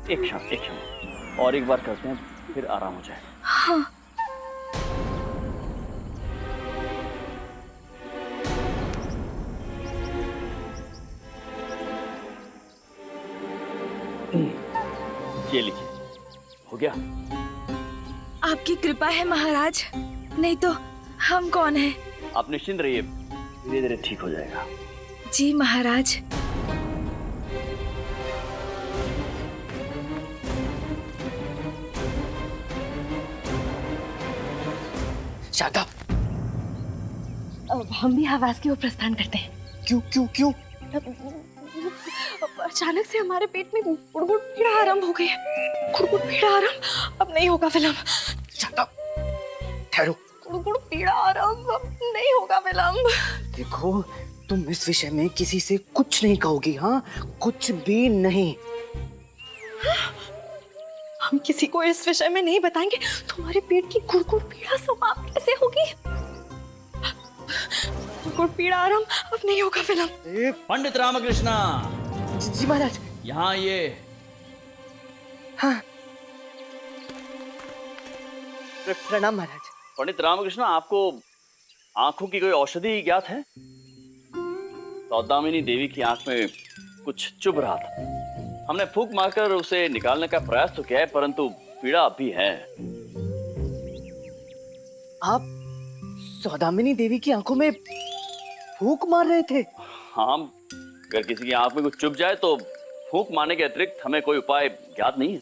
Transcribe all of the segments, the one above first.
एक क्षण और एक बार करते हैं, फिर आराम हो जाए। हाँ। ये लीजिए, हो गया। आपकी कृपा है महाराज, नहीं तो हम कौन हैं? आप निश्चिंत रहिए, धीरे धीरे ठीक हो जाएगा। जी महाराज। शारदा, अब हम भी आवाज की ओर प्रस्थान करते हैं। क्यों क्यों क्यों? अचानक से हमारे पेट में गुड़गुड़ पीड़ा आरंभ हो गई है। गुड़गुड़ पीड़ा आरंभ, अब नहीं होगा विलंब। शारदा, ठहरो। गुड़गुड़ पीड़ा आरंभ, अब नहीं होगा विलंब। देखो, तुम इस विषय में किसी से कुछ नहीं कहोगी, हाँ? कुछ भी नहीं। हम किसी को इस विषय में नहीं बताएंगे। तुम्हारे पेट की गुड़गुड़ पीड़ा समाप्त कैसे होगी? गुड़गुड़ पीड़ा आरंभ, अब नहीं होगा विलंब। पंडित रामकृष्ण, जी महाराज। यहाँ ये। हाँ। प्रणाम महाराज। पंडित रामकृष्ण, आपको आंखों की कोई औषधि ज्ञात है? सौदामिनी देवी की आंख में कुछ चुभ रहा था। हमने फूंक मारकर उसे निकालने का प्रयास तो किया है, परंतु पीड़ा अब भी है। आप सौदामिनी देवी की आंखों में फूंक मार रहे थे? हाँ, अगर किसी की आंख में कुछ चुभ जाए तो फूंक मारने के अतिरिक्त हमें कोई उपाय ज्ञात नहीं है।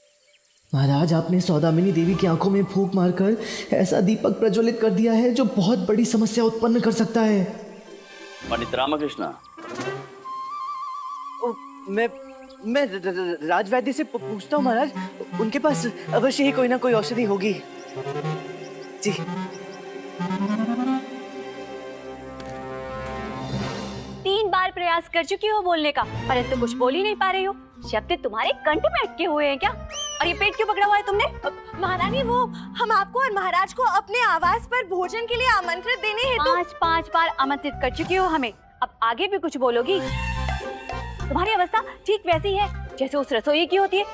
महाराज, आपने सौदामिनी देवी की आंखों में फूंक मारकर ऐसा दीपक प्रज्वलित कर दिया है जो बहुत बड़ी समस्या उत्पन्न कर सकता है। पंडित रामकृष्ण, मैं राजवैद्य से पूछता हूँ महाराज, उनके पास अवश्य ही कोई ना कोई औषधि होगी। जी। तीन बार प्रयास कर चुकी हो बोलने का, परंतु कुछ बोल ही नहीं पा रही हो। शब्द तुम्हारे कंठ में अटके हुए हैं क्या? और ये पेट क्यों पकड़ा हुआ है तुमने? महारानी, वो हम आपको और महाराज को अपने आवास पर भोजन के लिए आमंत्रित देने हेतु 5 बार आमंत्रित कर चुकी हो हमें। अब आगे भी कुछ बोलोगी? तुम्हारी अवस्था ठीक वैसी है जैसे उस रसोई की होती है,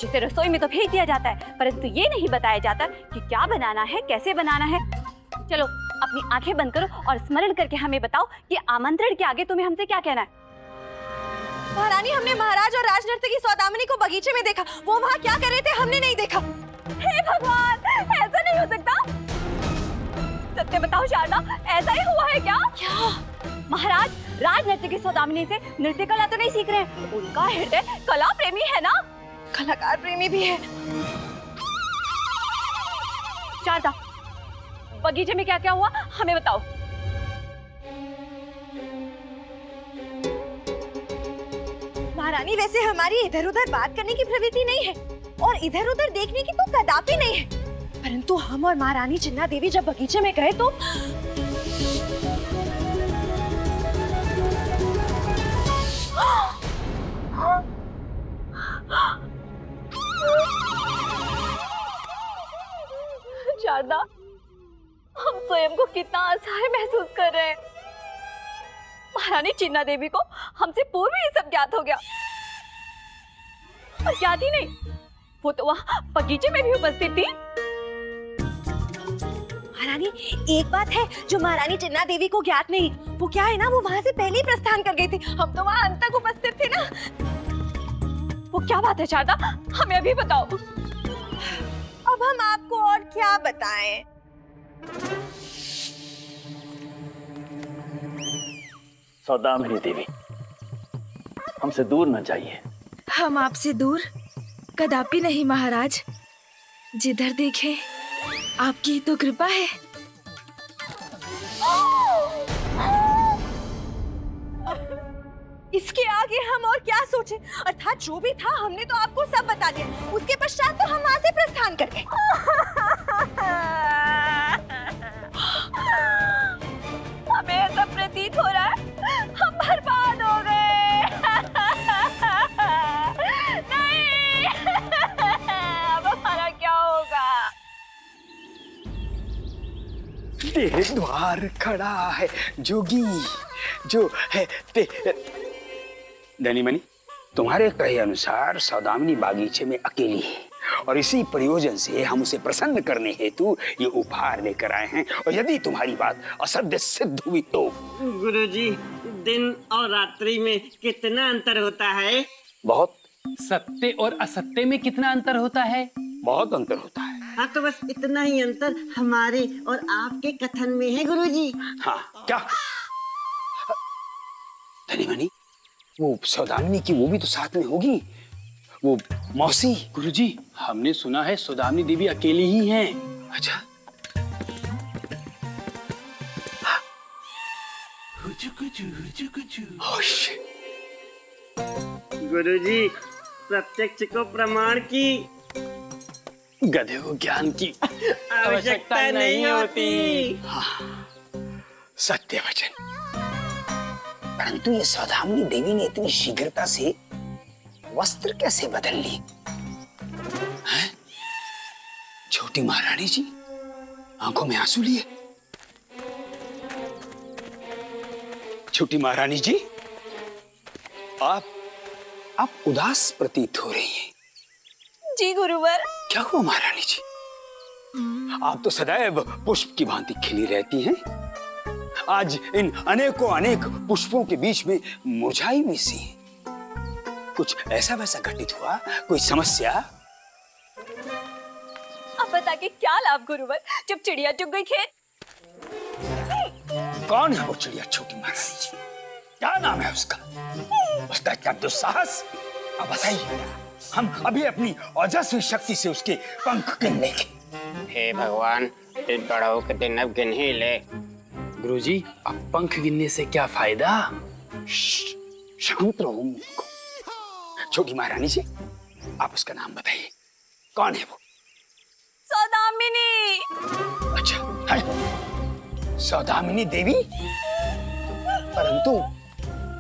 जिसे रसोई में तो भेज दिया जाता है, परंतु ये नहीं बताया जाता कि क्या बनाना है, कैसे बनाना है। चलो अपनी आंखें बंद करो और स्मरण करके हमें बताओ कि आमंत्रण के आगे तुम्हें हमसे क्या कहना है। महारानी, हमने महाराज और राजनर्तकी सौदामिनी को बगीचे में देखा। वो वहाँ क्या कर रहे थे हमने नहीं देखा। हे भगवान, ऐसा नहीं हो सकता। सत्य बताओ शारदा, ऐसा ही हुआ है क्या? क्या? महाराज राजनर्तकी सौदामिनी से नृत्य कला तो नहीं सीख रहे हैं, उनका हृदय कला प्रेमी है ना? कलाकार प्रेमी भी है। शारदा, बगीचे में क्या क्या हुआ हमें बताओ। महारानी, वैसे हमारी इधर उधर बात करने की प्रवृत्ति नहीं है और इधर उधर देखने की तो कदापि नहीं है, परंतु हम और महारानी चिन्ना देवी जब बगीचे में गए तो शारदा, हम स्वयं को कितना असहाय महसूस कर रहे हैं। महारानी चिन्ना देवी को हमसे पूर्व ही सब ज्ञात हो गया। और ज्ञात ही नहीं, वो तो वहाँ बगीचे में भी उपस्थित थी। महारानी, एक बात है जो महारानी चिन्ना देवी को ज्ञात नहीं। वो क्या है ना, वो वहाँ से पहले ही प्रस्थान कर गई थी। हम तो वहाँ अंत तक उपस्थित थे ना। वो क्या बात है शारदा, हमें अभी बताओ। अब हम आपको और क्या बताएं? सौदामिनी देवी, हमसे दूर न जाइए। हम आपसे दूर कदापि नहीं महाराज। जिधर देखें आपकी तो कृपा है। इसके आगे हम और क्या सोचें? अर्थात जो भी था हमने तो आपको सब बता दिया। उसके पश्चात तो हम वहाँ से प्रस्थान कर गए। हमें ऐसा प्रतीत हो रहा है हम बर्बाद हो गए। नहीं, अब हमारा क्या होगा? तेरे द्वार खड़ा है जोगी, जो है धनी मनी, तुम्हारे कहे अनुसार सौदामिनी बागीचे में अकेली है और इसी प्रयोजन से हम उसे प्रसन्न करने हेतु ये उपहार लेकर आए हैं। और यदि तुम्हारी बात असत्य सिद्ध हुई तो गुरुजी, दिन और रात्रि में कितना अंतर होता है? बहुत सत्य और असत्य में कितना अंतर होता है? बहुत अंतर होता है। हाँ, तो बस इतना ही अंतर हमारे और आपके कथन में है गुरुजी। हाँ, क्या धनी मनी, वो सौदामिनी की वो भी तो साथ में होगी, वो मौसी। गुरुजी, हमने सुना है सौदामिनी देवी अकेली ही हैं। अच्छा, होश। गुरुजी, प्रत्यक्ष को प्रमाण की गधे को ज्ञान की आवश्यकता नहीं होती। सत्य वचन। परंतु ये सौदामिनी देवी ने इतनी शीघ्रता से वस्त्र कैसे बदल ली? हैं? छोटी महारानी जी आंखों में आंसू लिए। छोटी महारानी जी, आप उदास प्रतीत हो रही हैं। जी गुरुवर। क्या हुआ महारानी जी? आप तो सदैव पुष्प की भांति खिली रहती हैं। आज इन अनेकों अनेक पुष्पों के बीच में मुरझाई हुई सी हैं। कुछ ऐसा वैसा घटित हुआ? कोई समस्या? अब बता के क्या लाभ गुरुवर, जब चिड़िया चुग गई खेत। कौन है वो चिड़िया छोटी महारानी जी? क्या नाम है उसका? उसका क्या दुस्साहस? अब बताइए, हम अभी अपनी ओजस्वी शक्ति से उसके पंख गिन लेंगे। हे भगवान, इस बड़ों के दिन अब गिन ही ले। गुरुजी, अब पंख गिनने से क्या फायदा? शांत रहो। छोटी महारानी जी, आप उसका नाम बताइए, कौन है वो? सौदामिनी। अच्छा है सौदामिनी देवी।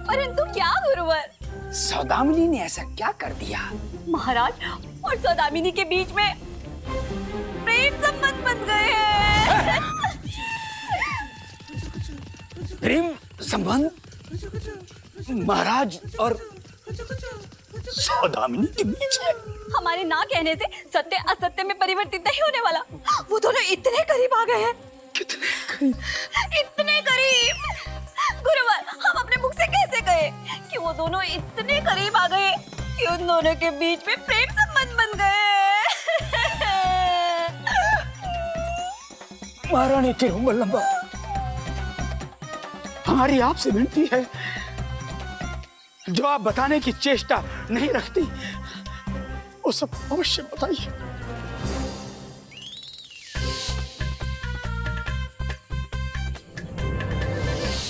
परंतु क्या गुरुवर? सौदामिनी ने ऐसा क्या कर दिया? महाराज और सौदामिनी के बीच में प्रेम संबंध बन गए हैं। प्रेम संबंध महाराज और सौदामिनी के बीच में? हमारे ना कहने से सत्य असत्य में परिवर्तित नहीं होने वाला। वो दोनों इतने करीब आ गए हैं। कितने करीब? इतने करीब गुरुवर, हम अपने मुख से कैसे कहे कि वो दोनों इतने करीब आ गए कि उन दोनों के बीच में प्रेम संबंध बन गए। महारानी तिरुमलम्बा, हमारी आपसे विनती है, जो आप बताने की चेष्टा नहीं रखती वो सब अवश्य बताइए।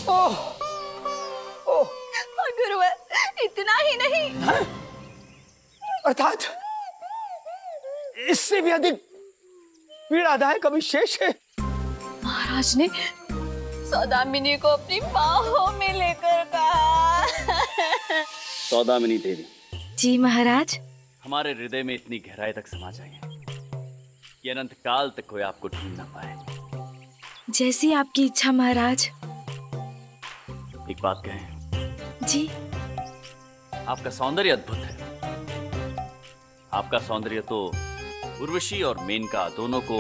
ओह, और गुरुवर, इतना ही नहीं, अर्थात इससे भी अधिक पीड़ादायक अभी शेष है। महाराज ने सौदामिनी को अपनी बाहों में लेकर कहा। सौदामिनी देवी। जी महाराज। हमारे हृदय में इतनी गहराई तक समा जाइए कि अनंत काल तक कोई आपको ढूंढ ना पाए। जैसी आपकी इच्छा महाराज। एक बात कहें? जी। आपका सौंदर्य अद्भुत है। आपका सौंदर्य तो उर्वशी और मेनका दोनों को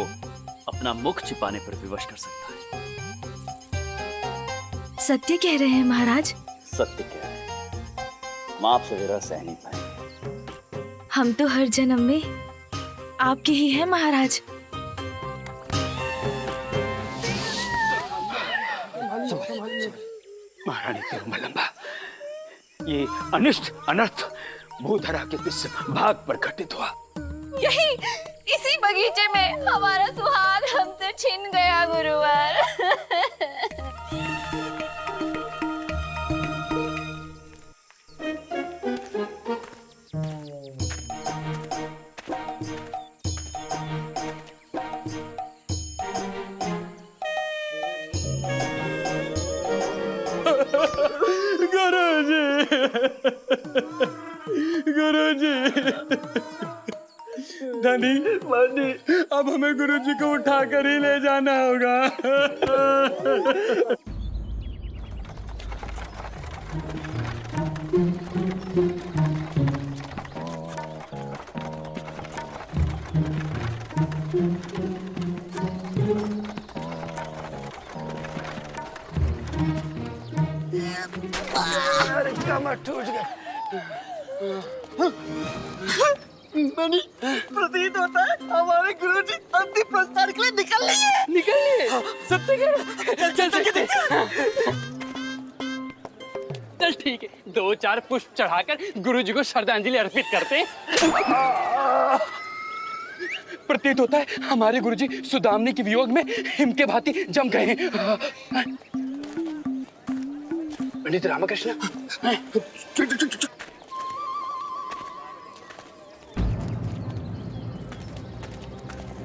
अपना मुख छिपाने पर विवश कर सकता है। सत्य कह रहे हैं महाराज? सत्य क्या है? मां आपसे विरह सह नहीं पाएंगे। हम तो हर जन्म में आपके ही हैं महाराज। महारानी तिरुमलम्बा, ये अनिष्ट अनर्थ भूधरा के किस भाग पर घटित हुआ? यही इसी बगीचे में हमारा सुहाग हमसे छिन गया गुरुवर। गुरुजी, धनी, अब हमें गुरुजी को उठाकर ही ले जाना होगा। अरे कमर टूट गया। मनी, प्रतीत होता है हमारे गुरुजी अंतिम प्रस्थान के लिए निकल लिए। निकल लिए? सत्य कह? चल चल ठीक है, 2-4 पुष्प चढ़ाकर गुरुजी को श्रद्धांजलि अर्पित करते हैं। प्रतीत होता है हमारे गुरुजी सुदामनी के वियोग में हिम के भांति जम गए हैं। पंडित रामकृष्ण,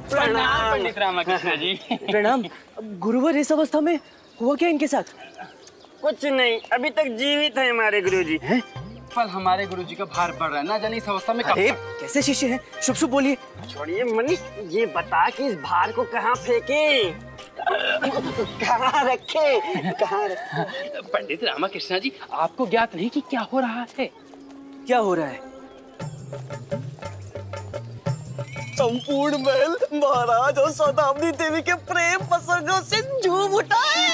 प्रणाम पंडित रामकृष्ण जी। प्रणाम। गुरुवर इस अवस्था में हुआ क्या इनके साथ? कुछ नहीं, अभी तक जीवित है हमारे गुरुजी। हैं? पर हमारे गुरुजी का भार बढ़ रहा है, ना जाने इस अवस्था में कब अरे तक। कैसे शिष्य हैं? शुभ शुभ बोलिए। छोड़िए मनी, ये बता कि इस भार को कहाँ फेंके, कहाँ रखे, कहाँ रखे? पंडित रामकृष्ण जी, आपको ज्ञात नहीं कि क्या हो रहा है? क्या हो रहा है? संपूर्ण महल महाराज और सौदामिनी देवी के प्रेम प्रसंगों से झूम उठा है।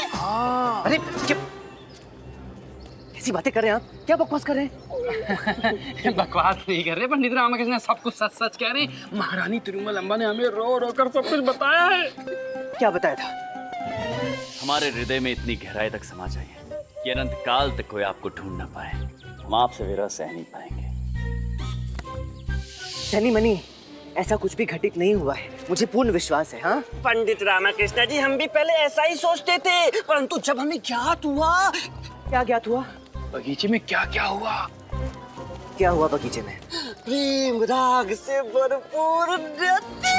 अरे क्या ऐसी बातें कर रहे हैं आप? क्या बकवास कर रहे हैं? बकवास नहीं कर रहे पंडित रामकृष्ण, सब कुछ सच सच कह रहे हैं। महारानी तिरुमलंबा ने हमें रो रो कर सब कुछ बताया है। क्या बताया था? हमारे हृदय में इतनी गहराई तक समा जाइए कि अनंत काल तक कोई आपको ढूंढ ना पाए। हम आपसे विरह सह नहीं पाएंगे। धनी मनी, ऐसा कुछ भी घटित नहीं हुआ है, मुझे पूर्ण विश्वास है। हाँ पंडित रामकृष्ण जी, हम भी पहले ऐसा ही सोचते थे, परंतु जब हमें ज्ञात हुआ। क्या ज्ञात हुआ? बगीचे में क्या क्या हुआ? क्या हुआ बगीचे में? प्रेम राग से भरपूर नृत्य।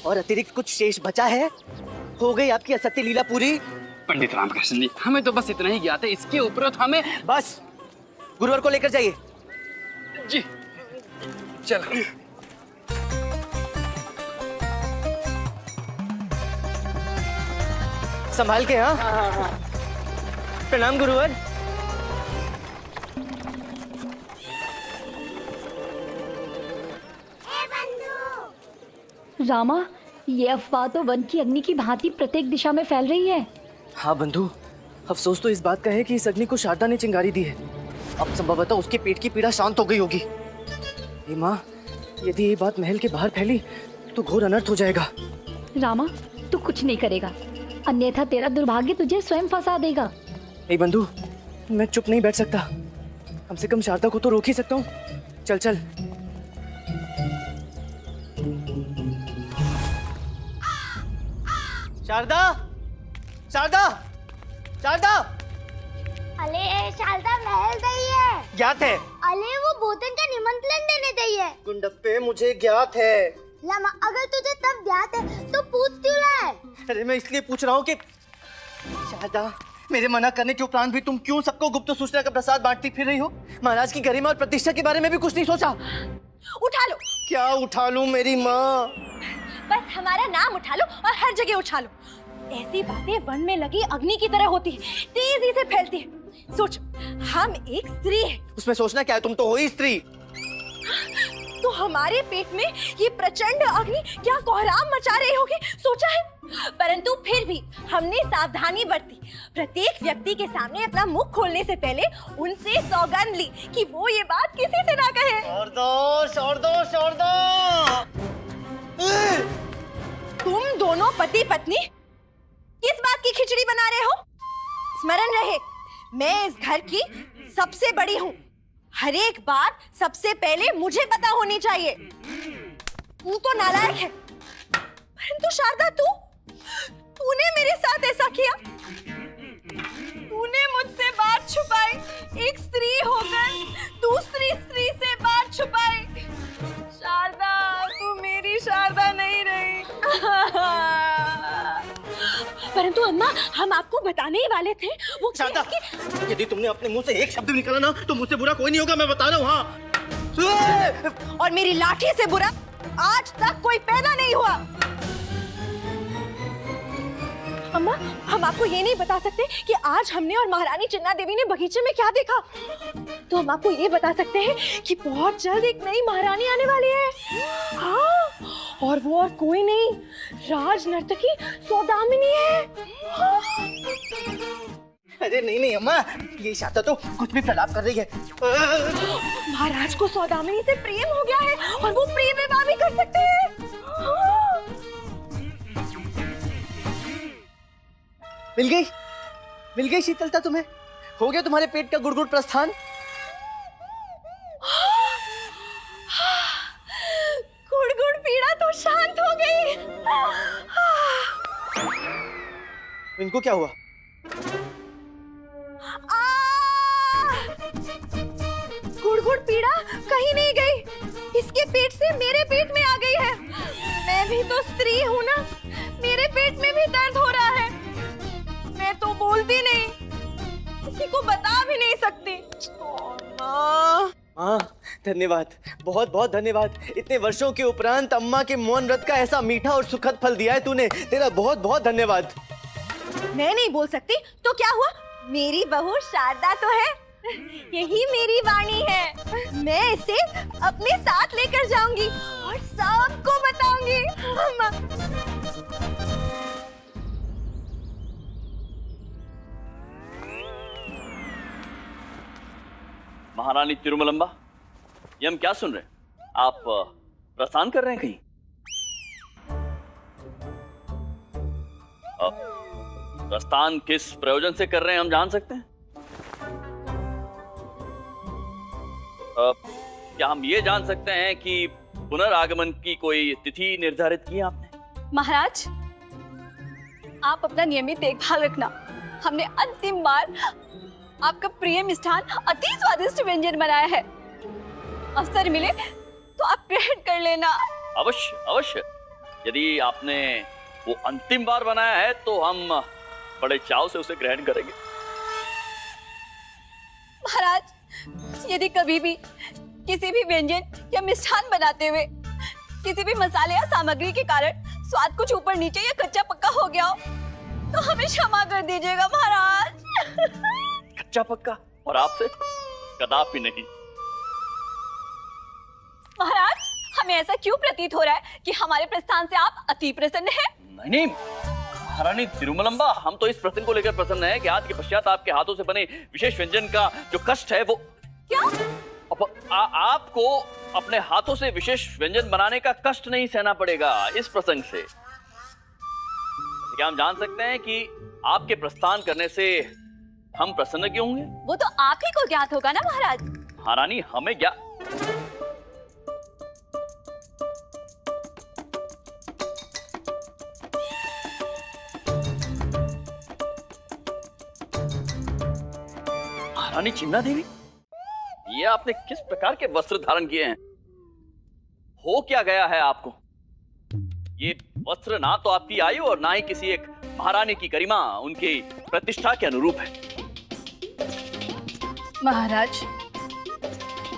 और अतिरिक्त कुछ शेष बचा है? हो गई आपकी असत्य लीला पूरी? पंडित रामकृष्ण जी, हमें तो बस इतना ही ज्ञात है, इसके उपरोक्त हमें। बस गुरुवर को लेकर जाइए। जी चलो। संभाल के। हाँ प्रणाम गुरुवर। रामा, ये अफवाह तो वन की अग्नि की भांति प्रत्येक दिशा में फैल रही है। हाँ बंधु, अफसोस तो इस बात का है कि इस अग्नि को शारदा ने चिंगारी दी है। अब संभवतः उसके पेट की पीड़ा शांत हो गई होगी। हे माँ, यदि ये बात महल के बाहर फैली तो घोर अनर्थ हो जाएगा। रामा, तू कुछ नहीं करेगा, अन्यथा तेरा दुर्भाग्य तुझे स्वयं फंसा देगा। हे बंधु, मैं चुप नहीं बैठ सकता, कम से कम शारदा को तो रोक ही सकता हूँ। चल चल। शारदा, शारदा, शारदा। अले शारदा महल गई है। ज्ञात है। अले वो भोजन का निमंत्रण देने गई है। गुंडप्पे, मुझे ज्ञात है। लामा, अगर तुझे तब ज्ञात है तो पूछ क्यों रहा है? अरे मैं इसलिए पूछ रहा हूँ कि शारदा, मेरे मना करने के उपरांत भी तुम क्यों सबको गुप्त सूचना का प्रसाद बांटती फिर रही हो? महाराज की गरिमा और प्रतिष्ठा के बारे में भी कुछ नहीं सोचा? उठा लो। क्या उठा लूं मेरी माँ? बस हमारा नाम उठा लो और हर जगह उठा लो। ऐसी बातें वन में लगी अग्नि की तरह होती है, तेजी से फैलती है। सोचो, हम एक स्त्री है। उसमें सोचना क्या है, तुम तो हो ही स्त्री। तो हमारे पेट में ये प्रचंड अग्नि क्या कोहराम मचा रही होगी, सोचा है? परंतु फिर भी हमने सावधानी बरती। प्रत्येक व्यक्ति के सामने अपना मुख खोलने से पहले उनसे सौगंध ली कि वो ये बात किसी से ना कहे। तुम दोनों पति पत्नी किस बात की खिचड़ी बना रहे हो? स्मरण रहे, मैं इस घर की सबसे बड़ी हूँ। हर एक बात सबसे पहले मुझे पता होनी चाहिए। तू तो नालायक है, परंतु शारदा, तूने मेरे साथ ऐसा किया। तूने मुझसे बात छुपाई। एक स्त्री होकर दूसरी स्त्री से बात छुपाई। शारदा, तू मेरी शारदा नहीं रही। परंतु अम्मा, हम आपको बताने ही वाले थे। वो शारदा, यदि तुमने अपने मुंह से एक शब्द निकाला ना तो मुझसे बुरा कोई नहीं होगा, मैं बता रहा हूँ। हाँ, और मेरी लाठी से बुरा आज तक कोई पैदा नहीं हुआ। अम्मा, हम आपको ये नहीं बता सकते कि आज हमने और महारानी चिन्ना देवी ने बगीचे में क्या देखा। तो हम आपको ये बता सकते हैं कि बहुत जल्द एक नई महारानी आने वाली है। हाँ, और वो और कोई नहीं, राज नर्तकी सौदामिनी है। हाँ। अरे नहीं नहीं अम्मा, ये शाता तो कुछ भी प्रलाप कर रही है। महाराज को सौदामिनी से प्रेम हो गया है और वो प्रेम विवाह भी कर सकते हैं। हाँ। मिल गई शीतलता तुम्हें? हो गया तुम्हारे पेट का गुड़गुड़ प्रस्थान? गुड़गुड़ पीड़ा तो शांत हो गई। इनको क्या हुआ? गुड़गुड़ पीड़ा कहीं नहीं गई, इसके पेट से मेरे पेट में आ गई है। मैं भी तो स्त्री हूँ ना, मेरे पेट में भी दर्द हो रहा है। मैं तो बोलती नहीं, किसी को बता भी नहीं सकती। हाँ, धन्यवाद, बहुत बहुत धन्यवाद। इतने वर्षों के उपरांत अम्मा के मौन व्रत का ऐसा मीठा और सुखद फल दिया है तूने, तेरा बहुत बहुत धन्यवाद। मैं नहीं बोल सकती तो क्या हुआ, मेरी बहू शारदा तो है, यही मेरी वाणी है। मैं इसे अपने साथ लेकर जाऊंगी और सबको बताऊंगी। महारानी तिरुमलंबा, ये हम क्या सुन रहे हैं? आप प्रस्थान कर रहे हैं कहीं? प्रस्थान किस प्रयोजन से कर रहे हैं हम जान सकते हैं? क्या हम ये जान सकते हैं कि पुनरागमन की कोई तिथि निर्धारित की है आपने? महाराज, आप अपना नियमित देखभाल रखना। हमने अंतिम बार आपका प्रिय मिष्ठान अति स्वादिष्ट व्यंजन बनाया है। अवसर मिले तो आप ग्रहण कर लेना। अवश्य अवश्य। यदि आपने वो अंतिम बार बनाया है तो हम बड़े चाव से उसे ग्रहण करेंगे। महाराज, यदि कभी भी किसी भी व्यंजन या मिष्ठान बनाते हुए किसी भी मसाले या सामग्री के कारण स्वाद कुछ ऊपर नीचे या कच्चा पक्का हो गया हो तो हमें क्षमा कर दीजिएगा महाराज। कच्चा पक्का? और आपसे कदापि नहीं। महाराज, हमें ऐसा क्यों प्रतीत हो रहा है कि हमारे प्रस्थान से आप अति प्रसन्न हैं? नहीं, महारानी तिरुमलंबा, हम तो इस प्रसंग को लेकर प्रसन्न हैं कि आज के पश्चात आपके हाथों से बने विशेष व्यंजन का जो कष्ट है वो क्या? आपको अपने हाथों से विशेष व्यंजन बनाने का कष्ट नहीं सहना पड़ेगा इस प्रसंग से। क्या हम जान सकते हैं कि आपके प्रस्थान करने से हम प्रसन्न क्यों होंगे? वो तो आप ही को ज्ञात होगा ना महाराज। महारानी, हमें क्या? महारानी चिन्ना देवी, ये आपने किस प्रकार के वस्त्र धारण किए हैं? हो क्या गया है आपको? ये वस्त्र ना तो आपकी आयु और ना ही किसी एक महारानी की गरिमा, उनकी प्रतिष्ठा के अनुरूप है। महाराज,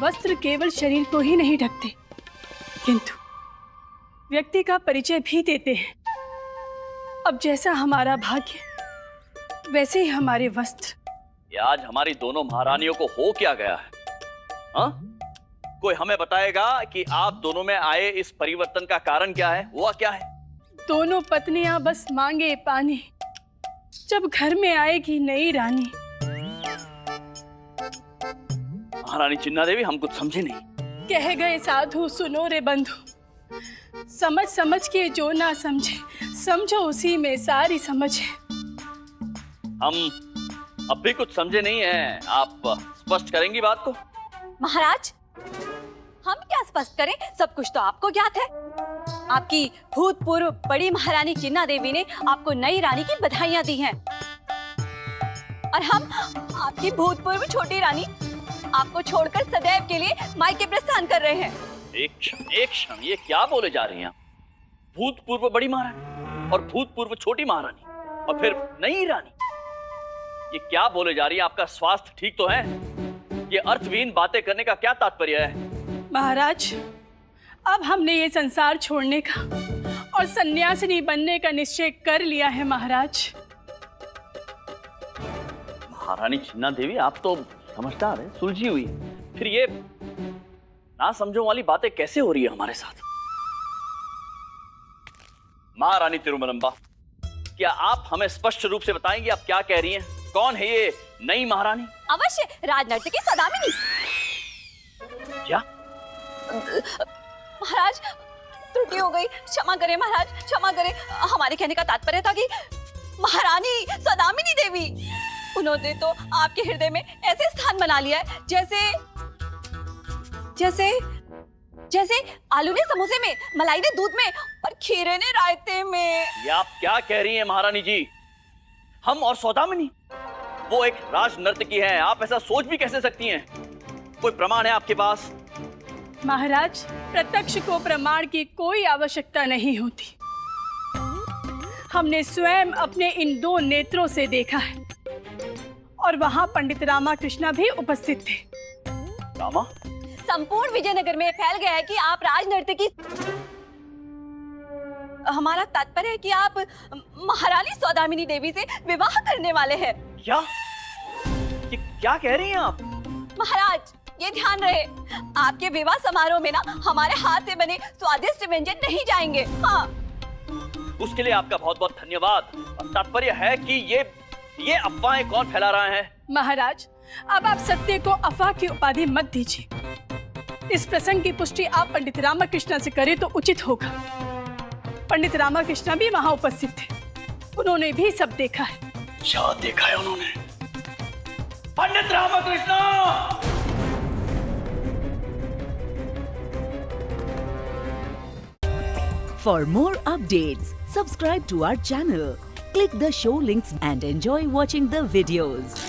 वस्त्र केवल शरीर को ही नहीं ढकते, किंतु व्यक्ति का परिचय भी देते हैं। अब जैसा हमारा भाग्य वैसे ही हमारे वस्त्र। ये आज हमारी दोनों महारानियों को हो क्या गया है? हाँ? कोई हमें बताएगा कि आप दोनों में आए इस परिवर्तन का कारण क्या है? हुआ क्या है? दोनों पत्नियां बस मांगे पानी, जब घर में आएगी नई रानी। महारानी चिन्ना देवी, हम कुछ समझे नहीं। कह गए साधु सुनो रे बंधु, समझ समझ के जो ना समझे, समझो उसी में सारी समझ है। हम अब भी कुछ समझे नहीं हैं। आप स्पष्ट करेंगी बात को? महाराज, हम क्या स्पष्ट करें, सब कुछ तो आपको ज्ञात है। आपकी भूतपूर्व बड़ी महारानी चिन्ना देवी ने आपको नई रानी की बधाइयां दी हैं और हम आपकी भूतपूर्व छोटी रानी आपको छोड़कर सदैव के लिए मायके प्रस्थान कर रहे हैं। एक क्षण, ये क्या बोले जा रही हैं? भूतपूर्व बड़ी महारानी और भूतपूर्व छोटी महारानी और फिर नई रानी, ये क्या बोले जा रही है? आपका स्वास्थ्य ठीक तो है? ये अर्थहीन बातें करने का क्या तात्पर्य है? महाराज, अब हमने ये संसार छोड़ने का और सन्यासिनी बनने का निश्चय कर लिया है महाराज। महारानी छिन्ना देवी, आप तो समझदार है, सुलझी हुई है। फिर ये ना समझो वाली बातें कैसे हो रही है हमारे साथ? महारानी तिरुमलंबा, क्या आप हमें स्पष्ट रूप से बताएंगे आप क्या कह रही हैं? कौन है ये नई महारानी? अवश्य, राजनर्तकी सौदामिनी। क्या? महाराज, त्रुटि हो गई, क्षमा करें महाराज, क्षमा करें। हमारे कहने का तात्पर्य था कि महारानी सौदामिनी देवी, उन्होंने तो आपके हृदय में ऐसे स्थान बना लिया है जैसे जैसे जैसे आलू ने समोसे में, मलाई ने दूध में और खीरे ने रायते में। ये आप क्या कह रही हैं महारानी जी? हम और सौदामिनी, वो एक राज नर्तकी है, आप ऐसा सोच भी कैसे सकती हैं? कोई प्रमाण है आपके पास? महाराज, प्रत्यक्ष को प्रमाण की कोई आवश्यकता नहीं होती। हमने स्वयं अपने इन 2 नेत्रों से देखा है और वहां पंडित रामाकृष्ण भी उपस्थित थे। रामा? संपूर्ण विजयनगर में फैल गया है कि आप राजनर्तकी। हमारा तात्पर्य है कि आप महारानी सौदामिनी देवी से विवाह करने वाले हैं। क्या? ये क्या कह रही हैं आप? महाराज, ये ध्यान रहे, आपके विवाह समारोह में ना हमारे हाथ से बने स्वादिष्ट व्यंजन नहीं जाएंगे। हाँ, उसके लिए आपका बहुत बहुत धन्यवाद। तात्पर्य है कि ये अफवाहें कौन फैला रहा है? महाराज, अब आप सत्य को अफवाह की उपाधि मत दीजिए। इस प्रसंग की पुष्टि आप पंडित रामाकृष्ण से करें तो उचित होगा। पंडित रामाकृष्ण भी वहां उपस्थित थे, उन्होंने भी सब देखा है। क्या देखा है उन्होंने? पंडित Ramakrishna! For more updates, subscribe to our channel, click the show links and enjoy watching the videos.